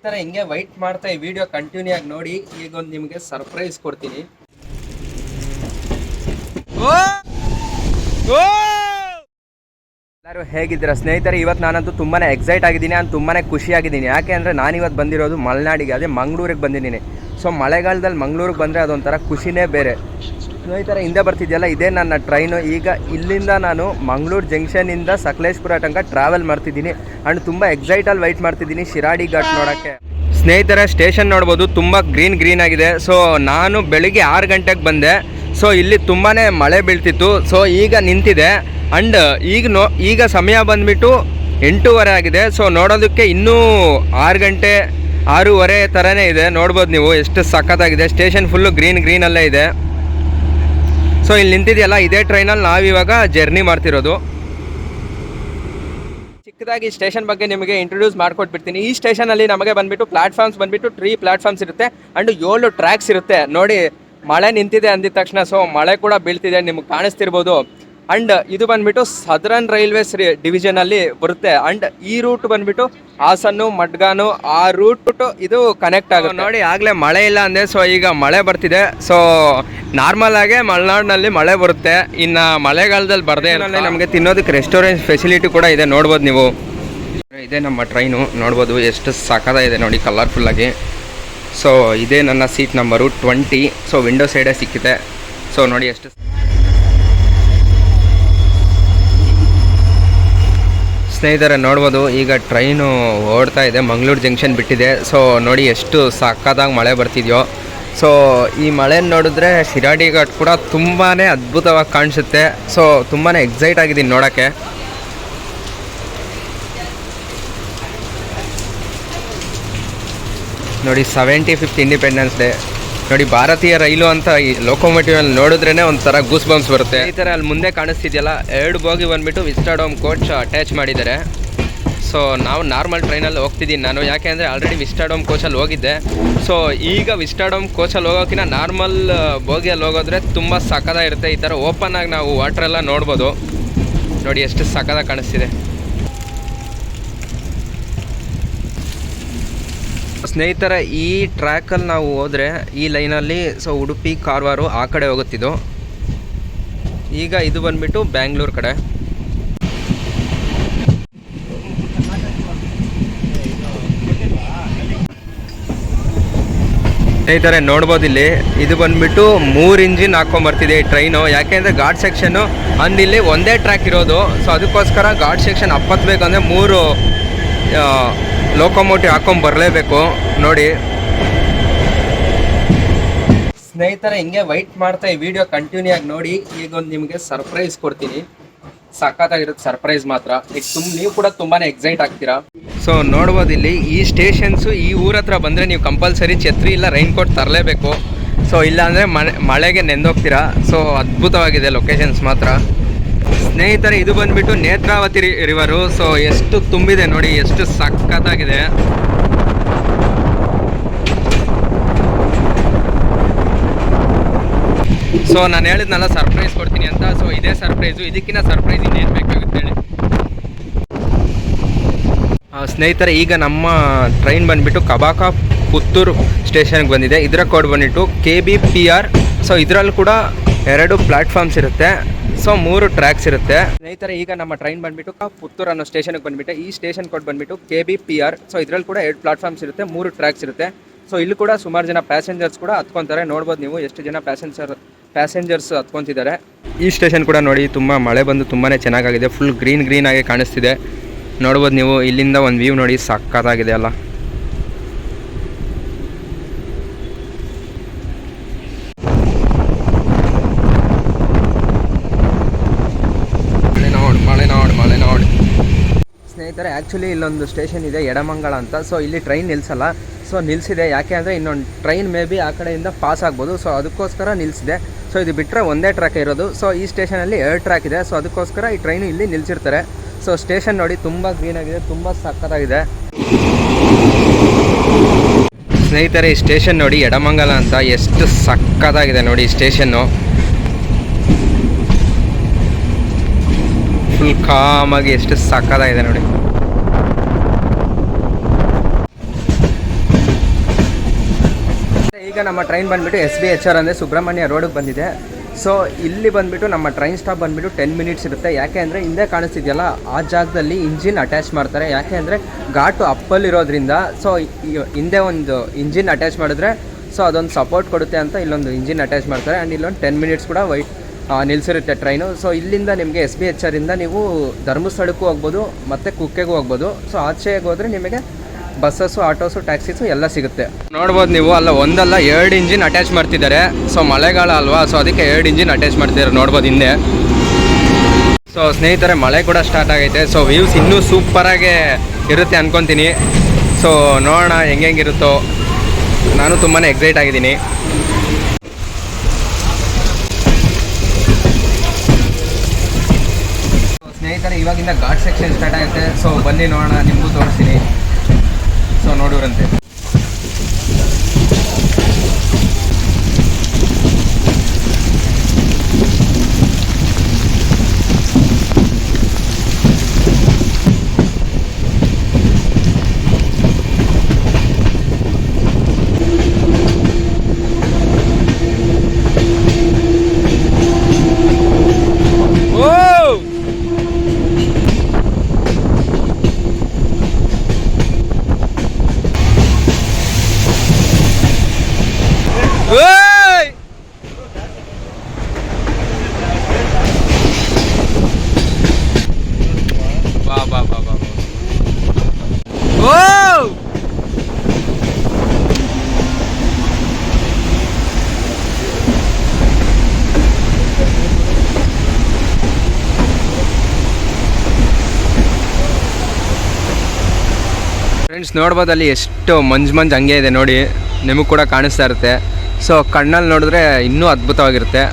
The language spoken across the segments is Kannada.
ಸ್ನೇಹಿತರೆ ಹಿಂಗೆ ವೈಟ್ ಮಾಡ್ತಾ ಈ ವಿಡಿಯೋ ಕಂಟಿನ್ಯೂ ಆಗಿ ನೋಡಿ. ಈಗ ಒಂದು ನಿಮಗೆ ಸರ್ಪ್ರೈಸ್ ಕೊಡ್ತೀನಿ. ಎಲ್ಲರೂ ಹೇಗಿದ್ದೀರಾ ಸ್ನೇಹಿತರೆ? ಇವತ್ತು ನಾನಂತೂ ತುಂಬಾ ಎಕ್ಸೈಟ್ ಆಗಿದ್ದೀನಿ, ನಾನು ತುಂಬಾ ಖುಷಿಯಾಗಿದ್ದೀನಿ. ಯಾಕೆ ಅಂದರೆ ನಾನಿವತ್ತು ಬಂದಿರೋದು ಮಲೆನಾಡಿಗೆ, ಅದೇ ಮಂಗಳೂರಿಗೆ ಬಂದಿದ್ದೀನಿ. ಸೊ ಮಳೆಗಾಲದಲ್ಲಿ ಮಂಗಳೂರಿಗೆ ಬಂದರೆ ಅದೊಂಥರ ಖುಷಿನೇ ಬೇರೆ. ಸ್ನೇಹಿತರೆ ಹಿಂದೆ ಬರ್ತಿದೆಯಲ್ಲ, ಇದೇ ನನ್ನ ಟ್ರೈನು. ಈಗ ಇಲ್ಲಿಂದ ನಾನು ಮಂಗಳೂರು ಜಂಕ್ಷನಿಂದ ಸಕಲೇಶ್ಪುರ ತನಕ ಟ್ರಾವೆಲ್ ಮಾಡ್ತಿದ್ದೀನಿ. ಆ್ಯಂಡ್ ತುಂಬ ಎಕ್ಸೈಟಲ್ಲಿ ವೈಟ್ ಮಾಡ್ತಿದ್ದೀನಿ ಶಿರಾಡಿ ಘಾಟ್ ನೋಡೋಕ್ಕೆ. ಸ್ನೇಹಿತರೆ ಸ್ಟೇಷನ್ ನೋಡ್ಬೋದು, ತುಂಬ ಗ್ರೀನ್ ಆಗಿದೆ. ಸೊ ನಾನು ಬೆಳಿಗ್ಗೆ 6 ಗಂಟೆಗೆ ಬಂದೆ. ಸೊ ಇಲ್ಲಿ ತುಂಬಾ ಮಳೆ ಬೀಳ್ತಿತ್ತು. ಸೊ ಈಗ ನಿಂತಿದೆ. ಆ್ಯಂಡ್ ಈಗ ಸಮಯ ಬಂದುಬಿಟ್ಟು 8:15 ಆಗಿದೆ. ಸೊ ನೋಡೋದಕ್ಕೆ ಇನ್ನೂ 6 ಗಂಟೆ 6:15 ಥರನೇ ಇದೆ. ನೋಡ್ಬೋದು ನೀವು ಎಷ್ಟು ಸಖತ್ತಾಗಿದೆ. ಸ್ಟೇಷನ್ ಫುಲ್ಲು ಗ್ರೀನಲ್ಲೇ ಇದೆ. ಸೊ ಇಲ್ಲಿ ನಿಂತಿದೆಯಲ್ಲ, ಇದೇ ಟ್ರೈನಲ್ಲಿ ನಾವಿವಾಗ ಜರ್ನಿ ಮಾಡ್ತಿರೋದು. ಚಿಕ್ಕದಾಗಿ ಸ್ಟೇಷನ್ ಬಗ್ಗೆ ನಿಮಗೆ ಇಂಟ್ರೊಡ್ಯೂಸ್ ಮಾಡ್ಕೊಟ್ಬಿಡ್ತೀನಿ. ಈ ಸ್ಟೇಷನಲ್ಲಿ ನಮಗೆ ಬಂದುಬಿಟ್ಟು ಪ್ಲಾಟ್ಫಾರ್ಮ್ಸ್ ಬಂದುಬಿಟ್ಟು 3 ಪ್ಲಾಟ್ಫಾರ್ಮ್ಸ್ ಇರುತ್ತೆ. ಆ್ಯಂಡ್ 7 ಟ್ರ್ಯಾಕ್ಸ್ ಇರುತ್ತೆ. ನೋಡಿ ಮಳೆ ನಿಂತಿದೆ ಅಂದಿದ ತಕ್ಷಣ ಸೊ ಮಳೆ ಕೂಡ ಬೀಳ್ತಿದೆ, ನಿಮ್ಗೆ ಕಾಣಿಸ್ತಿರ್ಬೋದು. ಆ್ಯಂಡ್ ಇದು ಬಂದುಬಿಟ್ಟು ಸದರ್ನ್ ರೈಲ್ವೇಸ್ ಡಿವಿಷನಲ್ಲಿ ಬರುತ್ತೆ. ಆ್ಯಂಡ್ ಈ ರೂಟ್ ಬಂದುಬಿಟ್ಟು ಹಾಸನ್ನು ಮಡ್ಗಾನು ಆ ರೂಟ್ ಇದು ಕನೆಕ್ಟ್ ಆಗುತ್ತೆ. ನೋಡಿ ಆಗಲೇ ಮಳೆ ಇಲ್ಲ ಅಂದೆ, ಸೊ ಈಗ ಮಳೆ ಬರ್ತಿದೆ. ಸೊ ನಾರ್ಮಲ್ ಆಗಿ ಮಲೆನಾಡಿನಲ್ಲಿ ಮಳೆ ಬರುತ್ತೆ. ಇನ್ನು ಮಳೆಗಾಲದಲ್ಲಿ ಬರದೇ ಇರಲ್ಲ. ನಮಗೆ ತಿನ್ನೋದಕ್ಕೆ ರೆಸ್ಟೋರೆಂಟ್ ಫೆಸಿಲಿಟಿ ಕೂಡ ಇದೆ, ನೋಡ್ಬೋದು ನೀವು. ಇದೇ ನಮ್ಮ ಟ್ರೈನು, ನೋಡ್ಬೋದು ಎಷ್ಟು ಸಖತ್ತಾಗಿದೆ ನೋಡಿ ಕಲರ್ಫುಲ್ಲಾಗಿ. ಸೊ ಇದೇ ನನ್ನ ಸೀಟ್ ನಂಬರು 20. ಸೊ ವಿಂಡೋ ಸೈಡೇ ಸಿಕ್ಕಿದೆ. ಸೊ ನೋಡಿ ಎಷ್ಟು ಸ್ನೇಹಿತರೆ ನೋಡ್ಬೋದು. ಈಗ ಟ್ರೈನು ಓಡ್ತಾ ಇದೆ, ಮಂಗಳೂರು ಜಂಕ್ಷನ್ ಬಿಟ್ಟಿದೆ. ಸೊ ನೋಡಿ ಎಷ್ಟು ಸಖತ್ತಾಗಿ ಮಳೆ ಬರ್ತಿದೆಯೋ. ಸೊ ಈ ಮಳೆ ನೋಡಿದ್ರೆ ಶಿರಾಡಿ ಘಾಟ್ ಕೂಡ ತುಂಬಾ ಅದ್ಭುತವಾಗಿ ಕಾಣಿಸುತ್ತೆ. ಸೊ ತುಂಬಾ ಎಕ್ಸೈಟ್ ಆಗಿದ್ದೀನಿ ನೋಡೋಕ್ಕೆ. ನೋಡಿ 75th ಇಂಡಿಪೆಂಡೆನ್ಸ್ ಡೇ. ನೋಡಿ ಭಾರತೀಯ ರೈಲು ಅಂತ ಈ ಲೋಕೋಮೋಟಿವಲ್ಲಿ ನೋಡಿದ್ರೇ ಒಂಥರ ಗೂಸ್ ಬಂಪ್ಸ್ ಬರುತ್ತೆ. ಈ ಥರ ಅಲ್ಲಿ ಮುಂದೆ ಕಾಣಿಸ್ತಿದೆಯಲ್ಲ, 2 ಬೋಗಿ ಬಂದುಬಿಟ್ಟು ವಿಸ್ಟಾಡೋಮ್ ಕೋಚ್ ಅಟ್ಯಾಚ್ ಮಾಡಿದ್ದಾರೆ. ಸೊ ನಾವು ನಾರ್ಮಲ್ ಟ್ರೈನಲ್ಲಿ ಹೋಗ್ತಿದ್ದೀನಿ ನಾನು, ಯಾಕೆ ಅಂದರೆ ಆಲ್ರೆಡಿ ವಿಸ್ಟಾಡೋಮ್ ಕೋಚಲ್ಲಿ ಹೋಗಿದ್ದೆ. ಸೊ ಈಗ ವಿಸ್ಟಾಡೋಮ್ ಕೋಚಲ್ಲಿ ಹೋಗೋಕ್ಕಿಂತ ನಾರ್ಮಲ್ ಬೋಗಿಯಲ್ಲಿ ಹೋಗೋದ್ರೆ ತುಂಬ ಸಖತ್ತಾಗಿರುತ್ತೆ. ಈ ಥರ ಓಪನ್ ಆಗಿ ನಾವು ವಾಟ್ರೆಲ್ಲ ನೋಡ್ಬೋದು. ನೋಡಿ ಎಷ್ಟು ಸಖತ್ತಾಗಿ ಕಾಣಿಸ್ತಿದೆ. ಸ್ನೇಹಿತರೆ ಈ ಟ್ರ್ಯಾಕಲ್ಲಿ ನಾವು ಹೋದರೆ ಈ ಲೈನಲ್ಲಿ ಸೊ ಉಡುಪಿ ಕಾರವಾರ ಆ ಕಡೆ ಹೋಗುತ್ತಿದ್ದು. ಈಗ ಇದು ಬಂದುಬಿಟ್ಟು ಬ್ಯಾಂಗ್ಳೂರು ಕಡೆ. ಸ್ನೇಹಿತರೆ ನೋಡ್ಬೋದು ಇಲ್ಲಿ ಇದು ಬಂದುಬಿಟ್ಟು 3 ಇಂಜಿನ್ ಹಾಕ್ಕೊಂಬರ್ತಿದೆ ಈ ಟ್ರೈನು. ಯಾಕೆಂದರೆ ಘಾಟ್ ಸೆಕ್ಷನ್ನು ಅಂದಿಲ್ಲಿ ಒಂದೇ ಟ್ರ್ಯಾಕ್ ಇರೋದು. ಸೊ ಅದಕ್ಕೋಸ್ಕರ ಘಾಟ್ ಸೆಕ್ಷನ್ ಹಪ್ಪತ್ಬೇಕಂದ್ರೆ 3 ಲೋಕೋಮೋಟಿವ್ ಹಾಕೊಂಬರಲೇಬೇಕು. ನೋಡಿ ಸ್ನೇಹಿತರೆ ಹಿಂಗೆ ವೈಟ್ ಮಾಡ್ತಾ ಈ ವಿಡಿಯೋ ಕಂಟಿನ್ಯೂ ಆಗಿ ನೋಡಿ. ಈಗ ಒಂದು ನಿಮಗೆ ಸರ್ಪ್ರೈಸ್ ಕೊಡ್ತೀನಿ, ಸಖತ್ತಾಗಿರುತ್ತೆ ಸರ್ಪ್ರೈಸ್ ಮಾತ್ರ. ಈಗ ನೀವು ಕೂಡ ತುಂಬಾ ಎಕ್ಸೈಟ್ ಆಗ್ತೀರಾ. ಸೊ ನೋಡ್ಬೋದು ಇಲ್ಲಿ ಈ ಸ್ಟೇಷನ್ಸು ಈ ಊರ ಹತ್ರ ಬಂದರೆ ನೀವು ಕಂಪಲ್ಸರಿ ಛತ್ರಿ ಇಲ್ಲ ರೈನ್ ಕೋಟ್ ತರಲೇಬೇಕು. ಸೊ ಇಲ್ಲಾಂದರೆ ಮಳೆಗೆ ನೆಂದೋಗ್ತೀರಾ. ಸೊ ಅದ್ಭುತವಾಗಿದೆ ಲೊಕೇಶನ್ಸ್ ಮಾತ್ರ. ಸ್ನೇಹಿತರೆ ಇದು ಬಂದುಬಿಟ್ಟು ನೇತ್ರಾವತಿ ರಿವರು. ಸೊ ಎಷ್ಟು ತುಂಬಿದೆ ನೋಡಿ, ಎಷ್ಟು ಸಖತ್ತಾಗಿದೆ. ಸೊ ನಾನು ಹೇಳಿದ್ನಲ್ಲ ಸರ್ಪ್ರೈಸ್ ಕೊಡ್ತೀನಿ ಅಂತ. ಸೊ ಇದೇ ಸರ್ಪ್ರೈಸು, ಇದಕ್ಕಿಂತ ಸರ್ಪ್ರೈಸ್ ಇನ್ನೇನು ಬೇಕಾಗುತ್ತೆ ಹೇಳಿ. ಸ್ನೇಹಿತರೆ ಈಗ ನಮ್ಮ ಟ್ರೈನ್ ಬಂದುಬಿಟ್ಟು ಕಬಾಕ ಪುತ್ತೂರು ಸ್ಟೇಷನ್ಗೆ ಬಂದಿದೆ. ಇದರ ಕೋಡ್ ಬಂದುಬಿಟ್ಟು KBPR. ಸೊ ಇದರಲ್ಲಿ ಕೂಡ 2 ಪ್ಲಾಟ್ಫಾರ್ಮ್ಸ್ ಇರುತ್ತೆ. ಸೊ 3 ಟ್ರ್ಯಾಕ್ಸ್ ಇರುತ್ತೆ. ಸ್ನೇಹಿತರೆ ಈಗ ನಮ್ಮ ಟ್ರೈನ್ ಬಂದುಬಿಟ್ಟು ಪುತ್ತೂರು ಅನ್ನೋ ಸ್ಟೇಷನ್ಗೆ ಬಂದುಬಿಟ್ಟೆ. ಈ ಸ್ಟೇಷನ್ ಕೋಡ್ ಬಂದುಬಿಟ್ಟು KBPR. ಸೊ ಇದರಲ್ಲಿ ಕೂಡ 2 ಪ್ಲಾಟ್ಫಾರ್ಮ್ಸ್ ಇರುತ್ತೆ, 3 ಟ್ರ್ಯಾಕ್ಸ್ ಇರುತ್ತೆ. ಸೊ ಇಲ್ಲಿ ಕೂಡ ಸುಮಾರು ಜನ ಪ್ಯಾಸೆಂಜರ್ಸ್ ಕೂಡ ಹತ್ಕೊತಾರೆ. ನೋಡ್ಬೋದು ನೀವು ಎಷ್ಟು ಜನ ಪ್ಯಾಸೆಂಜರ್ಸ್ ಹತ್ಕೊತಿದ್ದಾರೆ. ಈ ಸ್ಟೇಷನ್ ಕೂಡ ನೋಡಿ ತುಂಬ ಮಳೆ ಬಂದು ತುಂಬಾ ಚೆನ್ನಾಗಿದೆ. ಫುಲ್ ಗ್ರೀನ್ ಆಗಿ ಕಾಣಿಸ್ತಿದೆ. ನೋಡ್ಬೋದು ನೀವು ಇಲ್ಲಿಂದ ಒಂದು ವ್ಯೂ ನೋಡಿ, ಸಖತ್ತಾಗಿದೆ ಅಲ್ಲ. ಮಲೆನಾಡು ಸ್ನೇಹಿತರೆ ಆ್ಯಕ್ಚುಲಿ ಇಲ್ಲೊಂದು ಸ್ಟೇಷನ್ ಇದೆ ಎಡಮಂಗಳ ಅಂತ. ಸೊ ಇಲ್ಲಿ ಟ್ರೈನ್ ನಿಲ್ಲಿಸಲ್ಲ. ಸೊ ನಿಲ್ಲಿಸಿದೆ ಯಾಕೆ ಅಂದರೆ ಇನ್ನೊಂದು ಟ್ರೈನ್ ಮೇ ಬಿ ಆ ಕಡೆಯಿಂದ ಪಾಸ್ ಆಗ್ಬೋದು. ಸೊ ಅದಕ್ಕೋಸ್ಕರ ನಿಲ್ಲಿಸಿದೆ. ಸೊ ಇದು ಬಿಟ್ಟರೆ ಒಂದೇ ಟ್ರ್ಯಾಕ್ ಇರೋದು. ಸೊ ಈ ಸ್ಟೇಷನಲ್ಲಿ 2 ಟ್ರ್ಯಾಕ್ ಇದೆ. ಸೊ ಅದಕ್ಕೋಸ್ಕರ ಈ ಟ್ರೈನು ಇಲ್ಲಿ ನಿಲ್ಲಿಸಿರ್ತಾರೆ. ಸೊ ಸ್ಟೇಷನ್ ನೋಡಿ ತುಂಬ ಗ್ರೀನಾಗಿದೆ, ತುಂಬ ಸಖತ್ತಾಗಿದೆ. ಸ್ನೇಹಿತರೆ ಈ ಸ್ಟೇಷನ್ ನೋಡಿ ಎಡಮಂಗಲ ಅಂತ, ಎಷ್ಟು ಸಖತ್ತಾಗಿದೆ ನೋಡಿ ಈ ಸ್ಟೇಷನ್ನು. ಫುಲ್ ಕಾಮಾಗಿ ಎಷ್ಟು ಸಖತ್ತಾಗಿದೆ ನೋಡಿ. ಈಗ ನಮ್ಮ ಟ್ರೈನ್ ಬಂದುಬಿಟ್ಟು SBHR ಅಂದರೆ ಸುಬ್ರಹ್ಮಣ್ಯ ರೋಡಿಗೆ ಬಂದಿದೆ. ಸೊ ಇಲ್ಲಿ ಬಂದುಬಿಟ್ಟು ನಮ್ಮ ಟ್ರೈನ್ ಸ್ಟಾಪ್ ಬಂದುಬಿಟ್ಟು 10 ಮಿನಿಟ್ಸ್ ಇರುತ್ತೆ. ಯಾಕೆ ಅಂದರೆ ಹಿಂದೆ ಕಾಣಿಸ್ತಿದೆಯಲ್ಲ ಆ ಜಾಗದಲ್ಲಿ ಇಂಜಿನ್ ಅಟ್ಯಾಚ್ ಮಾಡ್ತಾರೆ. ಯಾಕೆ ಅಂದರೆ ಘಾಟು ಅಪ್ಪಲ್ಲಿರೋದ್ರಿಂದ ಸೊ ಹಿಂದೆ ಒಂದು ಇಂಜಿನ್ ಅಟ್ಯಾಚ್ ಮಾಡಿದ್ರೆ ಸೊ ಅದೊಂದು ಸಪೋರ್ಟ್ ಕೊಡುತ್ತೆ ಅಂತ ಇಲ್ಲೊಂದು ಇಂಜಿನ್ ಅಟ್ಯಾಚ್ ಮಾಡ್ತಾರೆ. ಆ್ಯಂಡ್ ಇಲ್ಲೊಂದು 10 ಮಿನಿಟ್ಸ್ ಕೂಡ ನಿಲ್ಲಿಸಿರುತ್ತೆ ಟ್ರೈನು. ಸೊ ಇಲ್ಲಿಂದ ನಿಮಗೆ SBHRಯಿಂದ ನೀವು ಧರ್ಮಸ್ಥಳಕ್ಕೂ ಹೋಗ್ಬೋದು ಮತ್ತು ಕುಕ್ಕೆಗೂ ಹೋಗ್ಬೋದು. ಸೊ ಆಚೆಗೆ ಹೋದರೆ ನಿಮಗೆ ಬಸ್ಸಸ್ಸು, ಆಟೋಸು, ಟ್ಯಾಕ್ಸೀಸು ಎಲ್ಲ ಸಿಗುತ್ತೆ. ನೋಡ್ಬೋದು ನೀವು ಅಲ್ಲ ಒಂದಲ್ಲ 2 ಇಂಜಿನ್ ಅಟ್ಯಾಚ್ ಮಾಡ್ತಿದ್ದಾರೆ. ಸೊ ಮಳೆಗಾಲ ಅಲ್ವಾ, ಸೊ ಅದಕ್ಕೆ 2 ಇಂಜಿನ್ ಅಟ್ಯಾಚ್ ಮಾಡ್ತಿದ್ದಾರೆ ನೋಡ್ಬೋದು ಹಿಂದೆ. ಸೊ ಸ್ನೇಹಿತರೆ ಮಳೆ ಕೂಡ ಸ್ಟಾರ್ಟ್ ಆಗೈತೆ. ಸೊ ವ್ಯೂಸ್ ಇನ್ನೂ ಸೂಪರಾಗೆ ಇರುತ್ತೆ ಅಂದ್ಕೊತೀನಿ. ಸೊ ನೋಡೋಣ ಹೆಂಗಿರುತ್ತೋ. ನಾನು ತುಂಬಾ ಎಕ್ಸೈಟ್ ಆಗಿದ್ದೀನಿ. ಸ್ನೇಹಿತರೆ ಇವಾಗಿಂದ ಘಾಟ್ ಸೆಕ್ಷನ್ ಸ್ಟಾರ್ಟ್ ಆಗುತ್ತೆ. ಸೊ ಬನ್ನಿ ನೋಡೋಣ, ನಿಮಗೂ ತೋರಿಸ್ತೀನಿ. ಸೊ ನೋಡುವಂತೆ. ಫ್ರೆಂಡ್ಸ್ ನೋಡ್ಬೋದು ಅಲ್ಲಿ ಎಷ್ಟು ಮಂಜು ಹಂಗೆ ಇದೆ ನೋಡಿ, ನಿಮಗೆ ಕೂಡ ಕಾಣಿಸ್ತಾ ಇರುತ್ತೆ. ಸೊ ಕಣ್ಣಲ್ಲಿ ನೋಡಿದ್ರೆ ಇನ್ನೂ ಅದ್ಭುತವಾಗಿರುತ್ತೆ.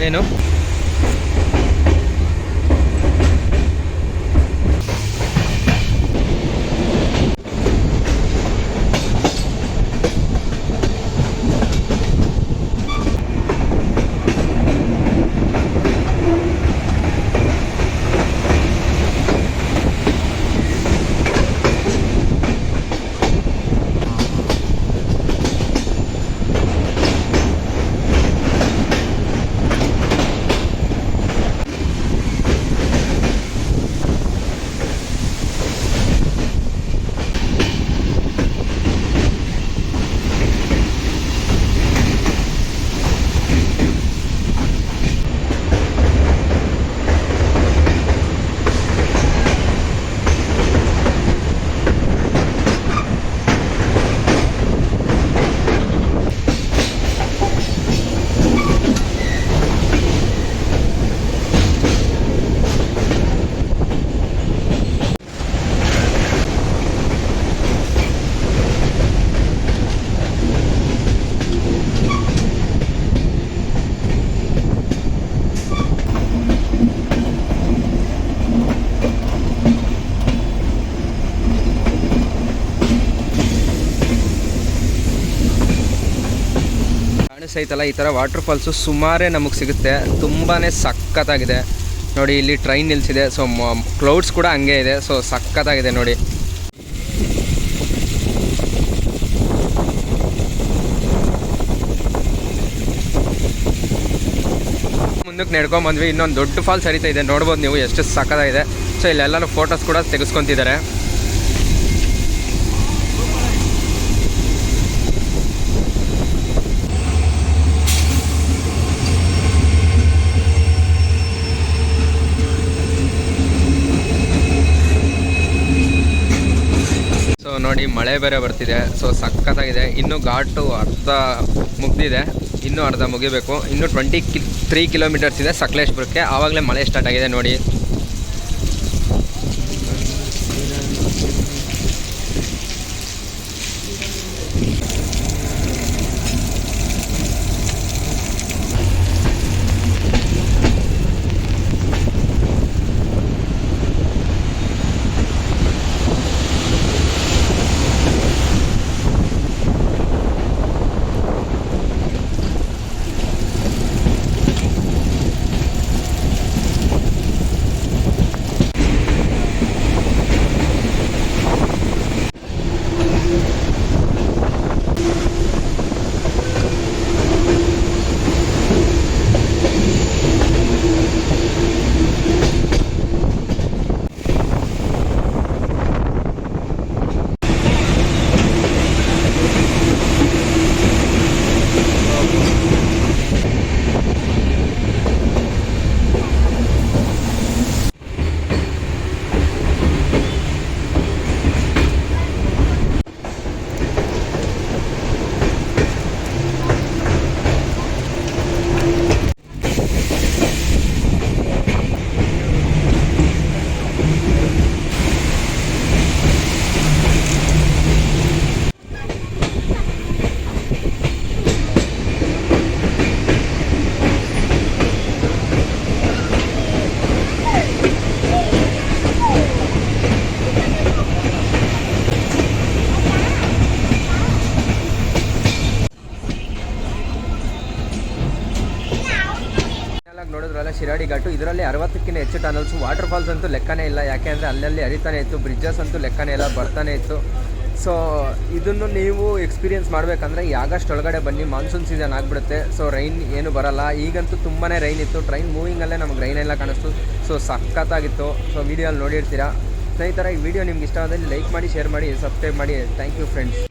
ಏನು ಕಾಣಿಸ್ತೈತಲ್ಲ, ಈ ಥರ ವಾಟರ್ ಫಾಲ್ಸು ಸುಮಾರೇ ನಮಗೆ ಸಿಗುತ್ತೆ. ತುಂಬಾ ಸಖತ್ತಾಗಿದೆ ನೋಡಿ. ಇಲ್ಲಿ ಟ್ರೈನ್ ನಿಲ್ಲಿಸಿದೆ. ಸೊ ಕ್ಲೌಡ್ಸ್ ಕೂಡ ಹಂಗೆ ಇದೆ. ಸೊ ಸಖತ್ತಾಗಿದೆ ನೋಡಿ. ಮುಂದಕ್ಕೆ ನಡ್ಕೊಂಬಂದ್ವಿ. ಇನ್ನೊಂದು ದೊಡ್ಡ ಫಾಲ್ಸ್ ಹರಿತಾ ಇದೆ, ನೋಡ್ಬೋದು ನೀವು ಎಷ್ಟು ಸಖತ್ತಾಗಿದೆ. ಸೊ ಇಲ್ಲೆಲ್ಲನೂ ಫೋಟೋಸ್ ಕೂಡ ತೆಗೆಸ್ಕೊತಿದ್ದಾರೆ. ಸೊ ನೋಡಿ ಮಳೆ ಬೇರೆ ಬರ್ತಿದೆ. ಸೊ ಸಖತ್ತಾಗಿದೆ. ಇನ್ನೂ ಘಾಟು ಅರ್ಧ ಮುಗ್ದಿದೆ, ಇನ್ನೂ ಅರ್ಧ ಮುಗಿಬೇಕು. ಇನ್ನೂ 23 ಕಿಲೋಮೀಟರ್ಸ್ ಇದೆ ಸಕಲೇಶ್ಪುರಕ್ಕೆ. ಆವಾಗಲೇ ಮಳೆ ಸ್ಟಾರ್ಟ್ ಆಗಿದೆ ನೋಡಿ. ನೋಡಿದ್ರಲ್ಲ ಶಿರಾಡಿ ಘಾಟು. ಇದರಲ್ಲಿ 60ಕ್ಕಿಂತ ಹೆಚ್ಚು ಟನಲ್ಸ್. ವಾಟರ್ ಫಾಲ್ಸ್ ಅಂತೂ ಲೆಕ್ಕನೇ ಇಲ್ಲ, ಯಾಕೆ ಅಂದರೆ ಅಲ್ಲಲ್ಲಿ ಹರಿತಾನೆ ಇತ್ತು. ಬ್ರಿಡ್ಜಸ್ ಅಂತೂ ಲೆಕ್ಕನೇ ಇಲ್ಲ, ಬರ್ತಾನೆ ಇತ್ತು. ಸೊ ಇದನ್ನು ನೀವು ಎಕ್ಸ್ಪೀರಿಯೆನ್ಸ್ ಮಾಡಬೇಕಂದ್ರೆ ಈ ಆಗಸ್ಟ್ ಒಳಗಡೆ ಬನ್ನಿ. ಮಾನ್ಸೂನ್ ಸೀಸನ್ ಆಗಿಬಿಡುತ್ತೆ. ಸೊ ರೈನ್ ಏನು ಬರಲ್ಲ. ಈಗಂತೂ ತುಂಬಾ ರೈನ್ ಇತ್ತು. ಟ್ರೈನ್ ಮೂವಿಂಗಲ್ಲೇ ನಮಗೆ ರೈನ್ ಎಲ್ಲ ಕಾಣಿಸ್ತು. ಸೊ ಸಖತ್ತಾಗಿತ್ತು. ಸೊ ವೀಡಿಯೋ ಅಲ್ಲಿ ನೋಡಿರ್ತೀರಾ ಸ್ನೇಹಿತರೆ. ಈ ವಿಡಿಯೋ ನಿಮ್ಗೆ ಇಷ್ಟ ಆದಲ್ಲಿ ಲೈಕ್ ಮಾಡಿ, ಶೇರ್ ಮಾಡಿ, ಸಬ್ಸ್ಕ್ರೈಬ್ ಮಾಡಿ. Thank you friends.